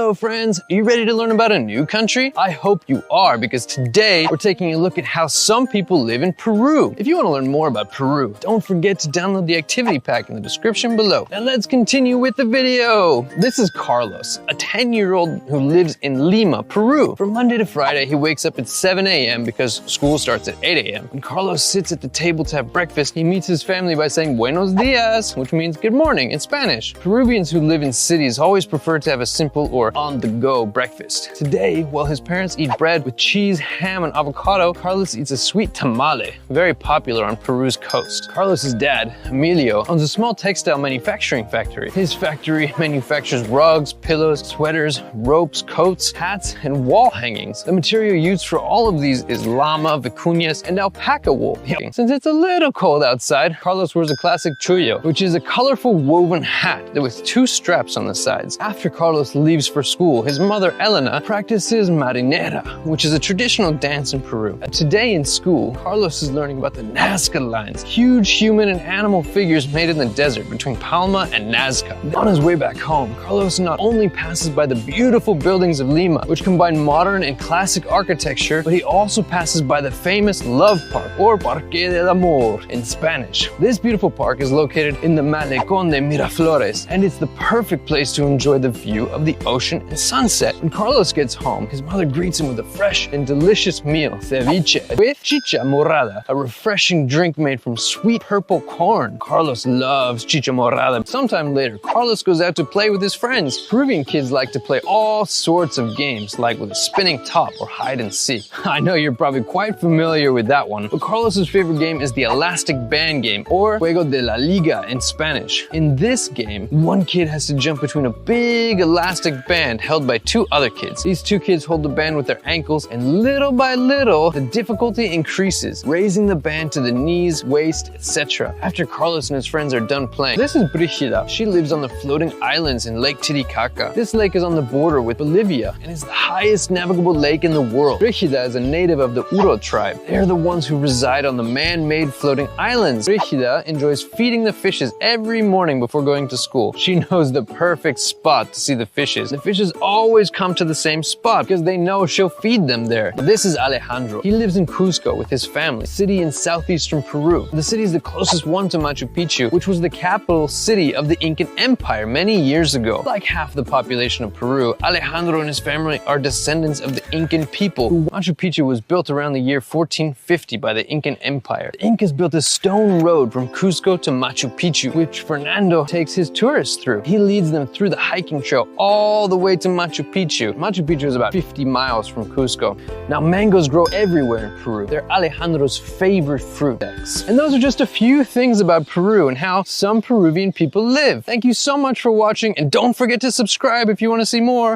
Hello friends, are you ready to learn about a new country? I hope you are, because today we're taking a look at how some people live in Peru. If you want to learn more about Peru, don't forget to download the activity pack in the description below. Now let's continue with the video. This is Carlos, a 10-year-old who lives in Lima, Peru. From Monday to Friday, he wakes up at 7 a.m. because school starts at 8 a.m. When Carlos sits at the table to have breakfast, he meets his family by saying buenos dias, which means good morning in Spanish. Peruvians who live in cities always prefer to have a simple or on-the-go breakfast. Today, while his parents eat bread with cheese, ham, and avocado, Carlos eats a sweet tamale, very popular on Peru's coast. Carlos's dad, Emilio, owns a small textile manufacturing factory. His factory manufactures rugs, pillows, sweaters, ropes, coats, hats, and wall hangings. The material used for all of these is llama, vicuñas, and alpaca wool. Since it's a little cold outside, Carlos wears a classic chullo, which is a colorful woven hat with two straps on the sides. After Carlos leaves for school, his mother, Elena, practices marinera, which is a traditional dance in Peru. Today in school, Carlos is learning about the Nazca lines, huge human and animal figures made in the desert between Palma and Nazca. On his way back home, Carlos not only passes by the beautiful buildings of Lima, which combine modern and classic architecture, but he also passes by the famous Love Park, or Parque del Amor in Spanish. This beautiful park is located in the Malecón de Miraflores, and it's the perfect place to enjoy the view of the ocean and sunset. When Carlos gets home, his mother greets him with a fresh and delicious meal, ceviche, with chicha morada, a refreshing drink made from sweet purple corn. Carlos loves chicha morada. Sometime later, Carlos goes out to play with his friends. Peruvian kids like to play all sorts of games, like with a spinning top or hide and seek. I know you're probably quite familiar with that one, but Carlos's favorite game is the elastic band game, or Juego de la Liga in Spanish. In this game, one kid has to jump between a big elastic band held by two other kids. These two kids hold the band with their ankles, and little by little, the difficulty increases, raising the band to the knees, waist, etc. After Carlos and his friends are done playing, this is Brigida. She lives on the floating islands in Lake Titicaca. This lake is on the border with Bolivia and is the highest navigable lake in the world. Brigida is a native of the Uro tribe. They're the ones who reside on the man-made floating islands. Brigida enjoys feeding the fishes every morning before going to school. She knows the perfect spot to see the fishes. The fishes always come to the same spot because they know she'll feed them there. This is Alejandro. He lives in Cusco with his family, a city in southeastern Peru. The city is the closest one to Machu Picchu, which was the capital city of the Incan Empire many years ago. Like half the population of Peru, Alejandro and his family are descendants of the Incan people. Machu Picchu was built around the year 1450 by the Incan Empire. The Incas built a stone road from Cusco to Machu Picchu, which Fernando takes his tourists through. He leads them through the hiking trail all the way to Machu Picchu. Machu Picchu is about 50 miles from Cusco. Now, mangoes grow everywhere in Peru. They're Alejandro's favorite fruit. And those are just a few things about Peru and how some Peruvian people live. Thank you so much for watching, and don't forget to subscribe if you want to see more.